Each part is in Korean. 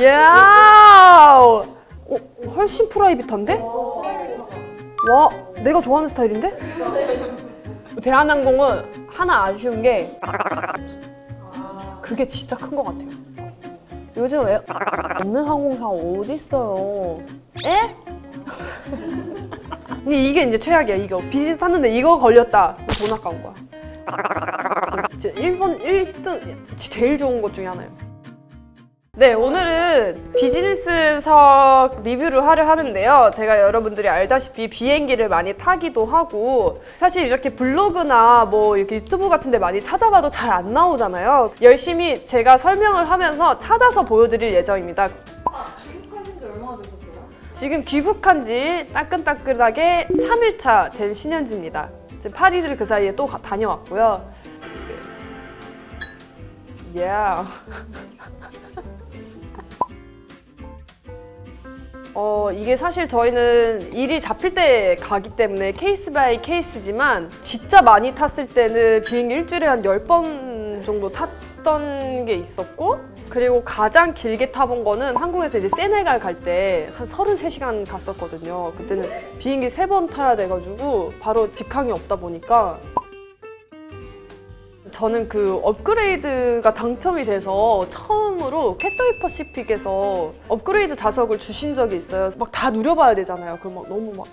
이야! 훨씬 프라이빗한데? 와, 내가 좋아하는 스타일인데? 대한항공은 하나 아쉬운 게 그게 진짜 큰 것 같아요. 요즘 없는 항공사 어디 있어요? 에? 근데 이게 이제 최악이야. 이거 비즈니스 탔는데 이거 걸렸다. 돈 아까운 거야. 진짜 일본 1등 제일 좋은 것 중에 하나예요. 네, 오늘은 비즈니스석 리뷰를 하려 하는데요. 제가 여러분들이 알다시피 비행기를 많이 타기도 하고 사실 이렇게 블로그나 뭐 이렇게 유튜브 같은 데 많이 찾아봐도 잘 안 나오잖아요. 열심히 제가 설명을 하면서 찾아서 보여드릴 예정입니다. 귀국하신 지 얼마나 되셨어요? 지금 귀국한 지 따끈따끈하게 3일차 된 신현지입니다. 지금 파리를 그 사이에 또 다녀왔고요. Yeah. 이게 사실 저희는 일이 잡힐 때 가기 때문에 케이스 바이 케이스지만 진짜 많이 탔을 때는 비행기 일주일에 한 10번 정도 탔던 게 있었고 그리고 가장 길게 타본 거는 한국에서 이제 세네갈 갈 때 한 33시간 갔었거든요. 그때는 비행기 3번 타야 돼가지고 바로 직항이 없다 보니까 저는 그 업그레이드가 당첨이 돼서 처음으로 캐서이 퍼시픽에서 업그레이드 좌석을 주신 적이 있어요. 막 다 누려봐야 되잖아요. 그럼 막 너무 막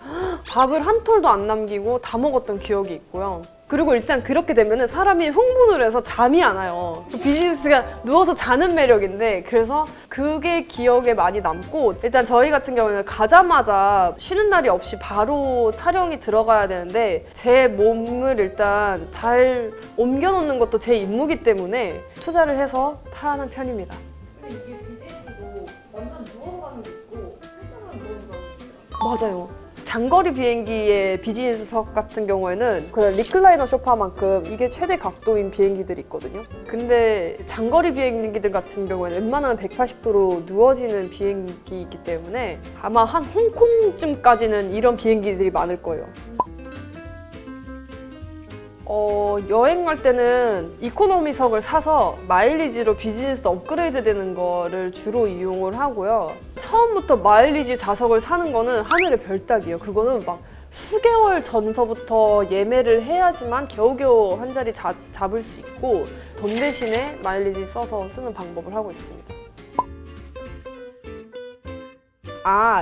밥을 한 톨도 안 남기고 다 먹었던 기억이 있고요. 그리고 일단 그렇게 되면은 사람이 흥분을 해서 잠이 안 와요. 비즈니스가 누워서 자는 매력인데 그래서 그게 기억에 많이 남고 일단 저희 같은 경우는 가자마자 쉬는 날이 없이 바로 촬영이 들어가야 되는데 제 몸을 일단 잘 옮겨놓는 것도 제 임무기 때문에 투자를 해서 타는 편입니다. 근데 이게 비즈니스도 완전 누워서 가는 게 있고 살짝만 누워서 가는 게 있어요. 맞아요. 장거리 비행기의 비즈니스석 같은 경우에는 그냥 리클라이너 소파만큼 이게 최대 각도인 비행기들이 있거든요. 근데 장거리 비행기들 같은 경우에는 웬만하면 180도로 누워지는 비행기이기 때문에 아마 한 홍콩쯤까지는 이런 비행기들이 많을 거예요. 여행 갈 때는 이코노미석을 사서 마일리지로 비즈니스 업그레이드 되는 거를 주로 이용을 하고요. 처음부터 마일리지 좌석을 사는 거는 하늘의 별 따기예요. 그거는 막 수개월 전서부터 예매를 해야지만 겨우겨우 한 자리 잡을 수 있고 돈 대신에 마일리지 써서 쓰는 방법을 하고 있습니다.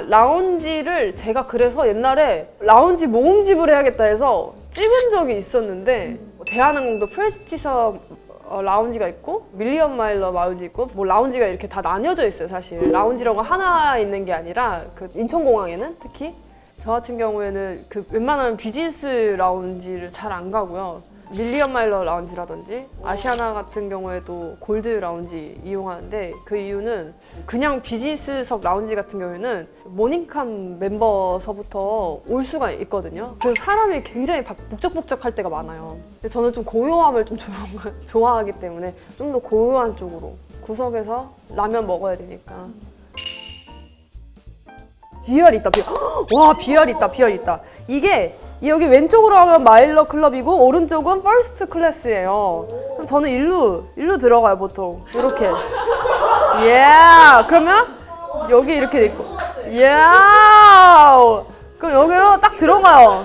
라운지를 제가 그래서 옛날에 라운지 모음집을 해야겠다 해서 찍은 적이 있었는데 대한항공도 프레스티서 라운지가 있고 밀리언 마일러 라운지 있고 뭐 라운지가 이렇게 다 나뉘어져 있어요. 사실 라운지라고 하나 있는 게 아니라 그 인천공항에는 특히 저 같은 경우에는 그 웬만하면 비즈니스 라운지를 잘 안 가고요. 밀리언 마일러 라운지라든지 아시아나 같은 경우에도 골드 라운지 이용하는데 그 이유는 그냥 비즈니스석 라운지 같은 경우에는 모닝캄 멤버서부터 올 수가 있거든요. 그래서 사람이 굉장히 북적북적할 때가 많아요. 근데 저는 좀 고요함을 좀 좋아하기 때문에 좀 더 고요한 쪽으로 구석에서 라면 먹어야 되니까. BR 있다, BR. 와, BR 있다, BR 있다. 이게 여기 왼쪽으로 하면 마일러 클럽이고 오른쪽은 퍼스트 클래스예요. 그럼 저는 일로 들어가요, 보통. 이렇게. 그러면 여기 이렇게 돼 있고. 그럼 여기로 딱 들어가요.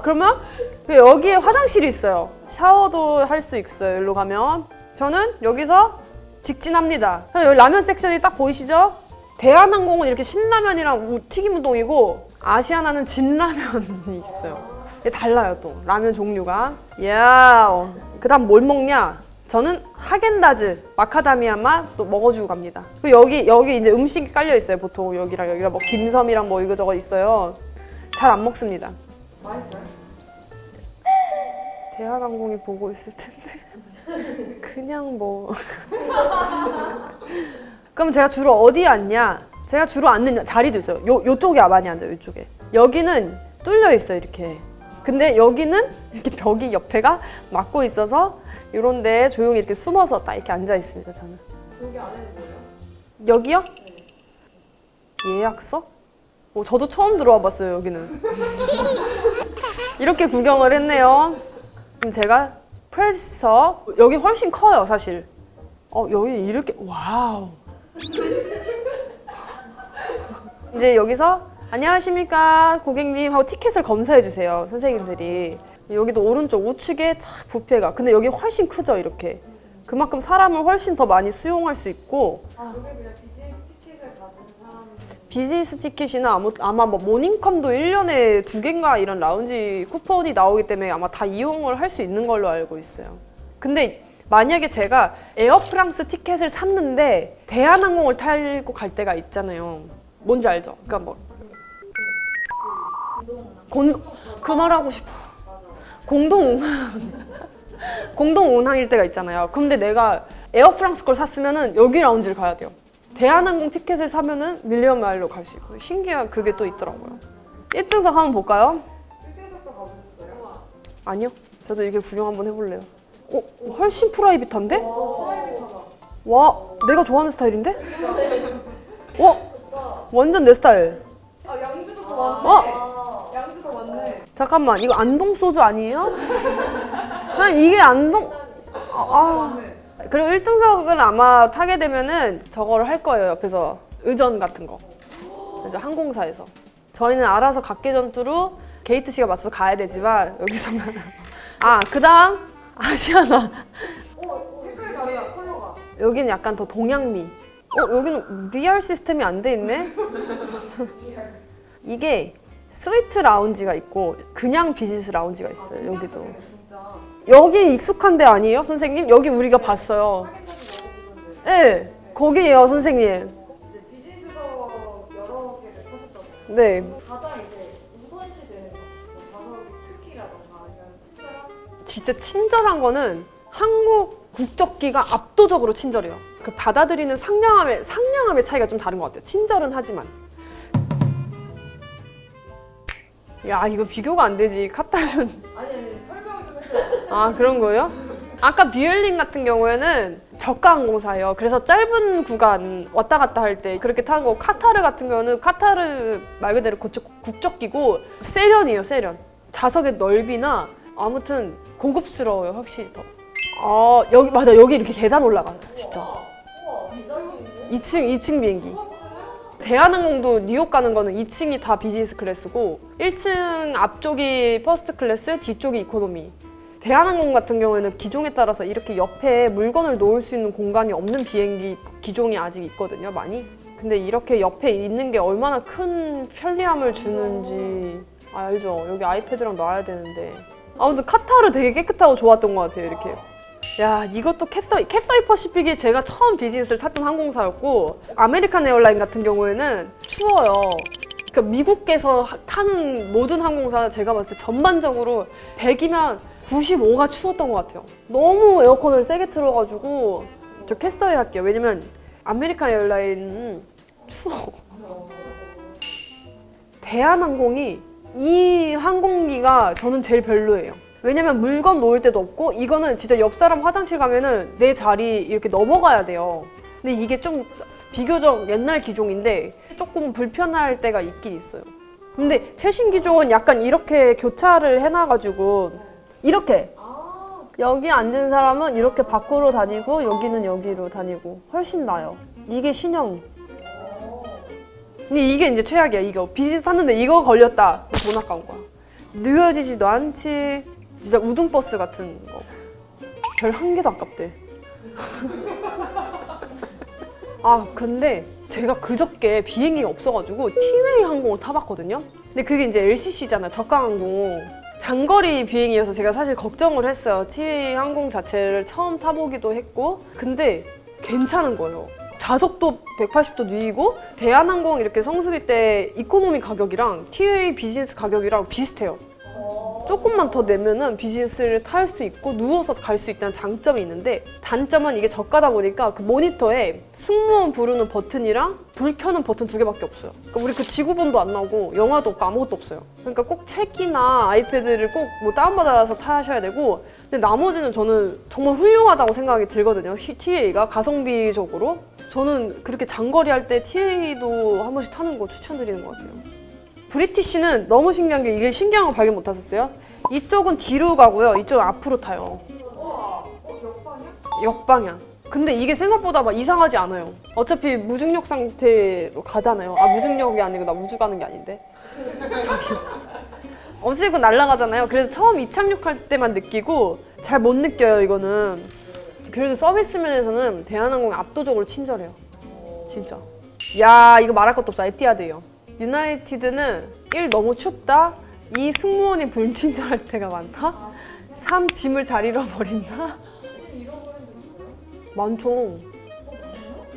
그러면 여기에 화장실이 있어요. 샤워도 할 수 있어요, 일로 가면. 저는 여기서 직진합니다. 여기 라면 섹션이 딱 보이시죠? 대한항공은 이렇게 신라면이랑 튀김 우동이고 아시아나는 진라면이 있어요. 이게 달라요 또 라면 종류가. 그 다음 뭘 먹냐? 저는 하겐다즈 마카다미아 맛 또 먹어주고 갑니다. 그리고 여기 이제 음식이 깔려 있어요. 보통 여기랑 여기가 뭐 딤섬이랑 뭐 이거저거 있어요. 잘 안 먹습니다. 맛있어요? 대한항공이 보고 있을 텐데 그냥 뭐. 그럼 제가 주로 어디에 앉냐? 제가 주로 앉는 자리도 있어요. 요쪽에 많이 앉아요, 요쪽에. 여기는 뚫려 있어요, 이렇게. 근데 여기는 이렇게 벽이 옆에가 막고 있어서 이런 데 조용히 이렇게 숨어서 딱 이렇게 앉아 있습니다, 저는. 여기 안에는 뭐예요? 여기요? 예약서? 저도 처음 들어와 봤어요, 여기는. 이렇게 구경을 했네요. 그럼 제가 프레스석, 여기 훨씬 커요, 사실. 여기 이렇게, 와우. 이제 여기서 안녕하십니까 고객님 하고 티켓을 검사해 주세요 선생님들이. 여기도 오른쪽 우측에 착 뷔페가, 근데 여기 훨씬 크죠 이렇게. 그만큼 사람을 훨씬 더 많이 수용할 수 있고. 여기 그냥 비즈니스 티켓을 가진 사람. 비즈니스 티켓이나 아마 뭐 모닝컴도 1년에 2개인가 이런 라운지 쿠폰이 나오기 때문에 아마 다 이용을 할 수 있는 걸로 알고 있어요. 근데 만약에 제가 에어프랑스 티켓을 샀는데 대한항공을 타고 갈 때가 있잖아요. 뭔지 알죠? 그러니까 뭐 그 말하고 싶어. 공동운항일 때가 있잖아요. 근데 내가 에어프랑스 걸 샀으면은 여기 라운지를 가야 돼요. 대한항공 티켓을 사면은 밀리언 마일로 갈 수 있고 신기한 그게 또 있더라고요. 1등석 한번 볼까요? 1등석도 가보셨어요? 아니요. 저도 이렇게 구경 한번 해볼래요. 훨씬 프라이빗한데? 프라이빗하다. 와, 내가 좋아하는 스타일인데? 와, 완전 내 스타일. 양주도 더 많네. 어? 양주도 많네. 잠깐만, 이거 안동 소주 아니에요? 이게 안동... 그리고 1등석을 아마 타게 되면은 저거를 할 거예요. 옆에서 의전 같은 거. 이제 항공사에서. 저희는 알아서 각계전투로 게이트 시가 맞춰서 가야 되지만 여기서는 그 다음 아시아나. 색깔이 다르다, 컬러가. 여기는 약간 더 동양미. 여기는 VR 시스템이 안 돼 있네? 이게 스위트 라운지가 있고 그냥 비즈니스 라운지가 있어요. 여기도. 진짜. 여기 익숙한 데 아니에요, 선생님? 여기 우리가 봤어요. 하객까지 먹어보는데. 네, 거기에요, 선생님. 이제 비즈니스석 여러 개를 타셨잖아요. 네. 가장 이제 우선시되는 좌석의 특기라던가 아니면 친절함? 진짜 친절한 거는 한국 국적기가 압도적으로 친절해요. 그 받아들이는 상냥함의 차이가 좀 다른 것 같아요. 친절은 하지만. 야, 이거 비교가 안 되지. 카타르는. 아니 설명을 좀 해줘요. 그런 거예요? 아까 뷰엘링 같은 경우에는 저가 항공사예요. 그래서 짧은 구간 왔다 갔다 할 때 그렇게 타는 거. 카타르 같은 경우는 카타르 말 그대로 국적기고 세련이에요, 세련. 좌석의 넓이나 아무튼 고급스러워요, 확실히 더. 여기 맞아, 여기 이렇게 계단 올라가, 진짜. 우와, 2층 비행기. 대한항공도 뉴욕 가는 거는 2층이 다 비즈니스 클래스고 1층 앞쪽이 퍼스트 클래스, 뒤쪽이 이코노미. 대한항공 같은 경우에는 기종에 따라서 이렇게 옆에 물건을 놓을 수 있는 공간이 없는 비행기 기종이 아직 있거든요, 많이. 근데 이렇게 옆에 있는 게 얼마나 큰 편리함을 주는지 알죠? 여기 아이패드랑 놔야 되는데. 아무튼 카타르 되게 깨끗하고 좋았던 것 같아요, 이렇게. 야, 이것도 캐서이 퍼시픽이 제가 처음 비즈니스를 탔던 항공사였고 아메리칸 에어라인 같은 경우에는 추워요. 그러니까 미국에서 타는 모든 항공사 제가 봤을 때 전반적으로 100이면 95가 추웠던 것 같아요. 너무 에어컨을 세게 틀어가지고. 저 캐서이 할게요. 왜냐면 아메리칸 에어라인은 추워. 대한항공이 이 항공기가 저는 제일 별로예요. 왜냐면 물건 놓을 데도 없고 이거는 진짜 옆 사람 화장실 가면은 내 자리 이렇게 넘어가야 돼요. 근데 이게 좀 비교적 옛날 기종인데 조금 불편할 때가 있긴 있어요. 근데 최신 기종은 약간 이렇게 교차를 해놔가지고 이렇게 여기 앉은 사람은 이렇게 밖으로 다니고 여기는 여기로 다니고 훨씬 나아요. 이게 신형. 근데 이게 이제 최악이야. 이거 비즈니스 탔는데 이거 걸렸다. 돈 아까운 거야. 느려지지도 않지. 진짜 우등버스 같은 거. 별 한 개도 아깝대. 근데 제가 그저께 비행기가 없어가지고 티웨이 항공을 타봤거든요. 근데 그게 이제 LCC잖아요. 저가항공. 장거리 비행이어서 제가 사실 걱정을 했어요. 티웨이 항공 자체를 처음 타보기도 했고. 근데 괜찮은 거예요. 좌석도 180도 누이고 대한항공 이렇게 성수기 때 이코노미 가격이랑 티웨이 비즈니스 가격이랑 비슷해요. 조금만 더 내면은 비즈니스를 탈 수 있고 누워서 갈 수 있다는 장점이 있는데 단점은 이게 저가다 보니까 그 모니터에 승무원 부르는 버튼이랑 불 켜는 버튼 2개밖에 없어요. 그러니까 우리 그 지구본도 안 나오고 영화도 없고 아무것도 없어요. 그러니까 꼭 책이나 아이패드를 꼭 뭐 다운받아서 타셔야 되고 근데 나머지는 저는 정말 훌륭하다고 생각이 들거든요. TA가 가성비적으로. 저는 그렇게 장거리 할 때 TA도 한 번씩 타는 거 추천드리는 것 같아요. 브리티시는 너무 신기한 게 이게 신기한 거 발견 못 하셨어요? 이쪽은 뒤로 가고요. 이쪽은 앞으로 타요. 역방향? 역방향. 근데 이게 생각보다 막 이상하지 않아요. 어차피 무중력 상태로 가잖아요. 아, 무중력이 아니고 나 우주 가는 게 아닌데. 저기. 어쨌든 날아가잖아요. 그래서 처음 이착륙할 때만 느끼고 잘 못 느껴요, 이거는. 그래도 서비스 면에서는 대한항공이 압도적으로 친절해요. 진짜. 야, 이거 말할 것도 없어. 에티하드예요. 유나이티드는 1. 너무 춥다. 2. 승무원이 불친절할 때가 많다. 3. 짐을 잘 잃어버린다. 많죠.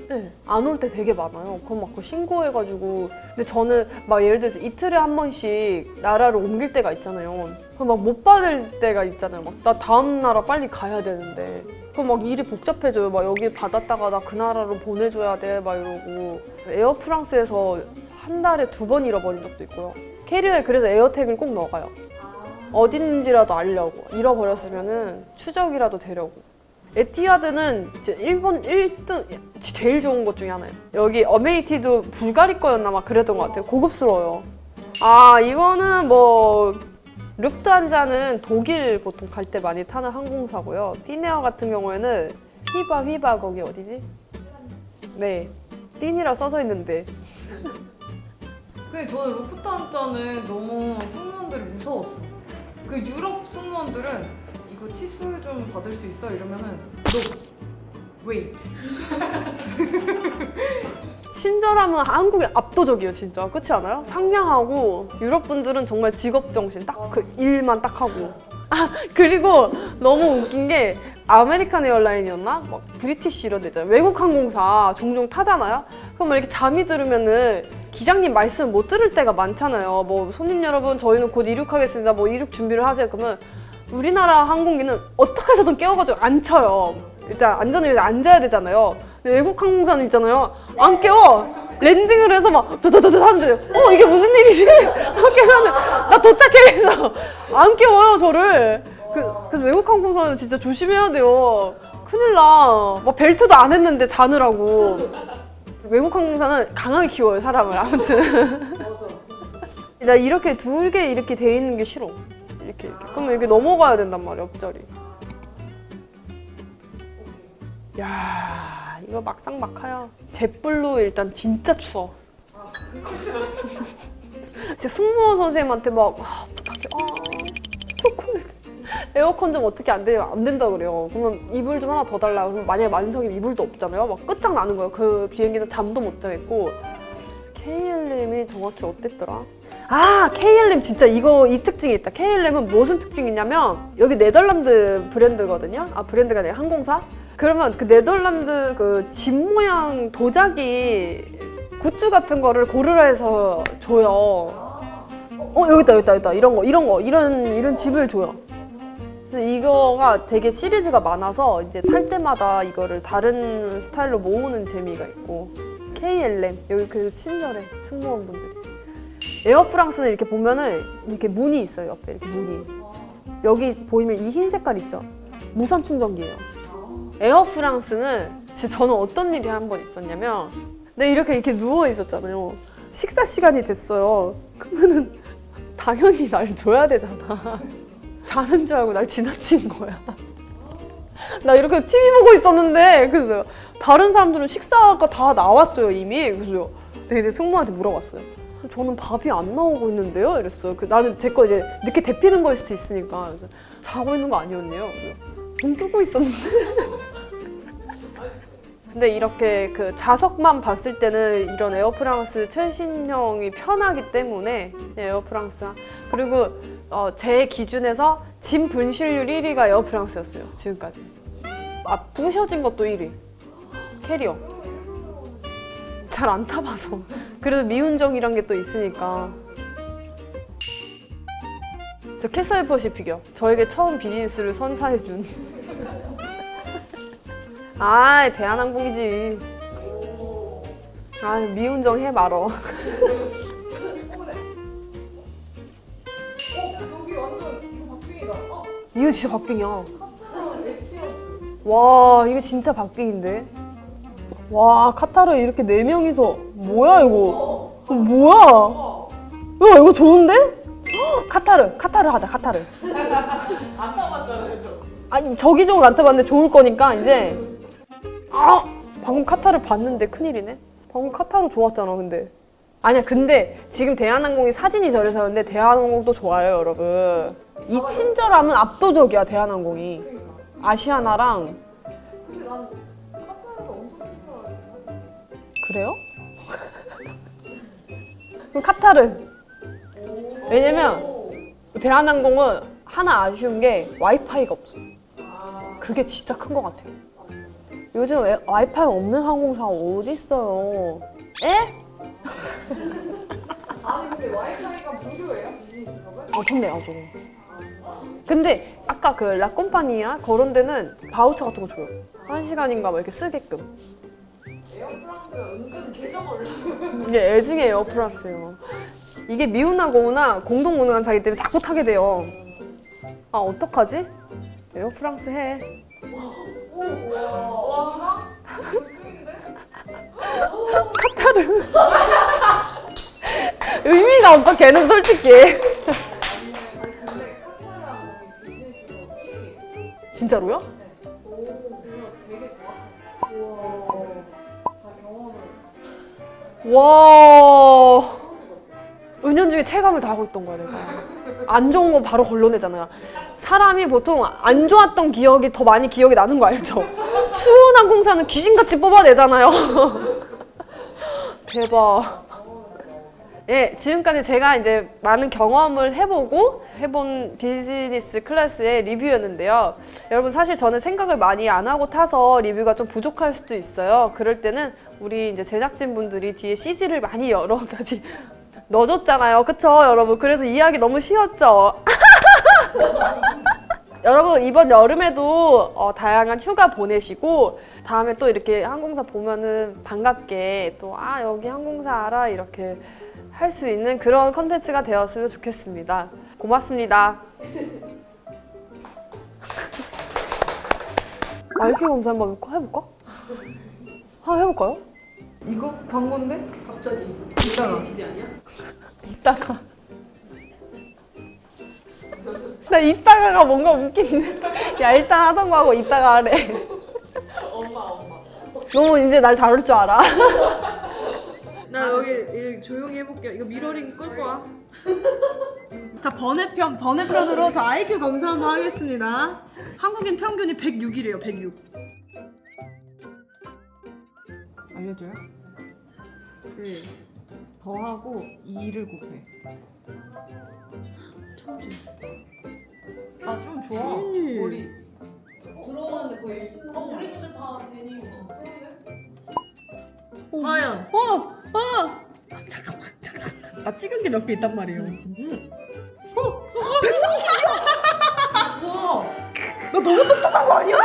네, 안 올 때 되게 많아요. 그럼 막 그거 신고해가지고. 근데 저는 막 예를 들어서 이틀에 한 번씩 나라를 옮길 때가 있잖아요. 그럼 막 못 받을 때가 있잖아요. 막 나 다음 나라 빨리 가야 되는데. 그럼 막 일이 복잡해져요. 막 여기 받았다가 나 그 나라로 보내줘야 돼. 막 이러고. 에어프랑스에서 한 달에 2번 잃어버린 적도 있고요. 캐리어에 그래서 에어택을 꼭 넣어가요. 어디 있는지라도 알려고. 잃어버렸으면은 추적이라도 되려고. 에티하드는 일본 1등 제일 좋은 것 중에 하나예요. 여기 어메이티도 불가리 거였나 막 그랬던 것 같아요. 고급스러워요. 아, 이거는 뭐 루프트한자는 독일 보통 갈 때 많이 타는 항공사고요. 피네어 같은 경우에는 휘바 거기 어디지? 네, 핀이라 써져 있는데. 근데 저는 루프트한자는 너무 승무원들이 무서웠어. 그 유럽 승무원들은 이거 칫솔 좀 받을 수 있어? 이러면은 No, wait. 친절함은 한국이 압도적이에요, 진짜. 그렇지 않아요? 상냥하고 유럽 분들은 정말 직업 정신 딱 그 일만 딱 하고. 아, 그리고 너무 웃긴 게 아메리칸 에어라인이었나? 막 브리티시 이런 데 있잖아요. 외국 항공사 종종 타잖아요. 그럼 막 이렇게 잠이 들으면은 기장님 말씀 못 들을 때가 많잖아요. 뭐 손님 여러분, 저희는 곧 이륙하겠습니다. 뭐 이륙 준비를 하세요. 그러면 우리나라 항공기는 어떻게 해서든 깨워가지고 안 쳐요. 일단 안전을 앉아야 되잖아요. 근데 외국 항공사는 있잖아요. 안 깨워. 랜딩을 해서 막 도도도도 하는데 이게 무슨 일이지? 깨면은 나 도착해. 안 깨워요, 저를. 그래서 외국 항공사는 진짜 조심해야 돼요. 큰일 나. 막 벨트도 안 했는데 자느라고. 외국 항공사는 강하게 키워요, 사람을. 아무튼. 나 이렇게 둘게 이렇게 돼 있는 게 싫어. 이렇게. 그러면 이렇게 넘어가야 된단 말이야, 옆자리. 야, 이거 막상 막하야. 잿불로 일단 진짜 추워. 진짜 승무원 선생님한테 막 부탁해. 초콜릿. 에어컨 좀 어떻게 안 된다 그래요. 그러면 이불 좀 하나 더 달라. 그러면 만약에 만석이면 이불도 없잖아요. 막 끝장나는 거예요. 그 비행기는 잠도 못 자겠고. KLM이 정확히 어땠더라? 아, KLM 진짜 이 특징이 있다. KLM은 무슨 특징이 있냐면 여기 네덜란드 브랜드거든요. 아, 브랜드가 아니라 항공사? 그러면 그 네덜란드 그 집 모양 도자기 굿즈 같은 거를 고르라에서 줘요. 여기 있다. 이런 집을 줘요. 그래서 이거가 되게 시리즈가 많아서 이제 탈 때마다 이거를 다른 스타일로 모으는 재미가 있고. KLM 여기 그래도 친절해, 승무원분들이. 에어프랑스는 이렇게 보면은 이렇게 문이 있어요. 옆에 이렇게 문이. 여기 보이면 이 흰 색깔 있죠? 무선 충전기예요. 에어프랑스는 진짜 저는 어떤 일이 한 번 있었냐면 내가 이렇게 누워 있었잖아요. 식사 시간이 됐어요. 그러면은 당연히 날 줘야 되잖아. 자는 줄 알고 날 지나친 거야. 나 이렇게 TV 보고 있었는데 그래서 다른 사람들은 식사가 다 나왔어요, 이미. 그래서 내가 승무원한테 물어봤어요. 저는 밥이 안 나오고 있는데요? 이랬어요. 나는 제 거 이제 늦게 데피는 거일 수도 있으니까. 그래서 자고 있는 거 아니었네요. 눈 뜨고 있었는데. 근데 이렇게 그 좌석만 봤을 때는 이런 에어프랑스 최신형이 편하기 때문에 에어프랑스. 그리고 제 기준에서 짐 분실률 1위가 에어프랑스였어요, 지금까지. 부셔진 것도 1위. 캐리어. 잘 안 타봐서. 그래도 미운정이란 게 또 있으니까. 저 캐서웨 퍼시픽이요. 저에게 처음 비즈니스를 선사해준. 아, 대한항공이지. 아, 미운정 해 말어. 여기 완전 이거 박빙이다. 이거 진짜 박빙이야. 와, 이거 진짜 박빙인데. 와, 카타르 이렇게 4명이서 뭐야 이거? 뭐야? 야, 이거 좋은데? 카타르 하자, 카타르. 안 타봤잖아요, 저. 아니, 저기저기 안 타봤는데 좋을 거니까 이제 아! 방금 카타르 봤는데 큰일이네. 방금 카타르 좋았잖아 근데. 아니야 근데 지금 대한항공이 사진이 저래서였는데 대한항공도 좋아요 여러분. 이 친절함은 압도적이야 대한항공이. 아시아나랑. 근데 난 카타르가 엄청 친절하던데. 그래요? 그럼 카타르. 왜냐면 대한항공은 하나 아쉬운 게 와이파이가 없어. 그게 진짜 큰 것 같아요. 요즘 와이파이 없는 항공사가 어디 있어요? 에? 아니 근데 와이파이가 무료예요? 비즈니스석은? 좋네요, 저거. 근데 아까 그 라콤파니아 그런 데는 바우처 같은 거 줘요. 1시간인가 막 이렇게 쓰게끔. 에어프랑스가 은근 개성 올라. 이게 애증의 에어프랑스예요. 이게 미우나 고우나 공동 운항한 자기 때문에 자꾸 타게 돼요. 아 어떡하지? 에어프랑스 해. 와. 불승인데? 카타르. 의미가 없어 걔는 솔직히. 근데 카타르 항공이 비즈니스석이 진짜로요? 그거 되게 정확해. 우와. 다 경험을 와. 처음 해봤어요. 은연중에 체감을 다 하고 있던 거야 내가. 안 좋은 거 바로 걸러내잖아요. 사람이 보통 안 좋았던 기억이 더 많이 기억이 나는 거 알죠? 추운 항공사는 귀신같이 뽑아내잖아요. 대박. 예, 지금까지 제가 이제 많은 경험을 해본 비즈니스 클래스의 리뷰였는데요. 여러분 사실 저는 생각을 많이 안 하고 타서 리뷰가 좀 부족할 수도 있어요. 그럴 때는 우리 이제 제작진분들이 뒤에 CG를 많이 여러 가지 넣어줬잖아요. 그쵸, 여러분? 그래서 이해하기 너무 쉬웠죠? 여러분 이번 여름에도 다양한 휴가 보내시고 다음에 또 이렇게 항공사 보면은 반갑게 또 여기 항공사 알아 이렇게 할 수 있는 그런 컨텐츠가 되었으면 좋겠습니다. 고맙습니다. IQ 검사 한번 해볼까? 한번 해볼까요? 이거 광고인데? 갑자기 이따가. 지디 아니야? 이따가 나 이따가가 뭔가 웃긴데. 야 일단 하던 거 하고 이따가 하래. 엄마. 너무 이제 날 다룰 줄 알아. 나 여기 조용히 해볼게요. 이거 미러링 끌 거야. 자 번외편으로 자 IQ 검사 한번 하겠습니다. 한국인 평균이 106이래요. 106. 알려줘요? 네. 더하고 2를 곱해. 아 좀 좋아. 머리. 들어오는데 거의 우리 근데 다 되니 과연. 잠깐만. 나 찍은 게 몇 개 있단 말이에요. 우와. 나 너무 똑똑한 거 아니야?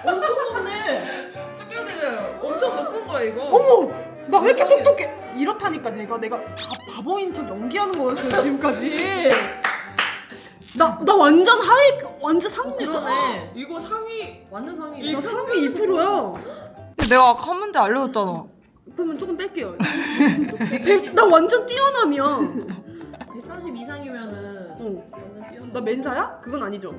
엄청 높네. 축하드려요. 엄청 높은 거야 이거. 어머! 나 왜 이렇게 똑똑해? 이렇다니까 내가 바보인 척 연기하는 거였어요 지금까지. 나 완전 완전 상위. 그러네. 이거 상위 완전 상위. 나 상위 2%야. 내가 아까 한 문제 알려줬잖아. 그러면 조금 뺄게요. 나 완전 뛰어남이야. 130 이상이면은 응. 완전 뛰어나. 나 맨사야? 그건 아니죠.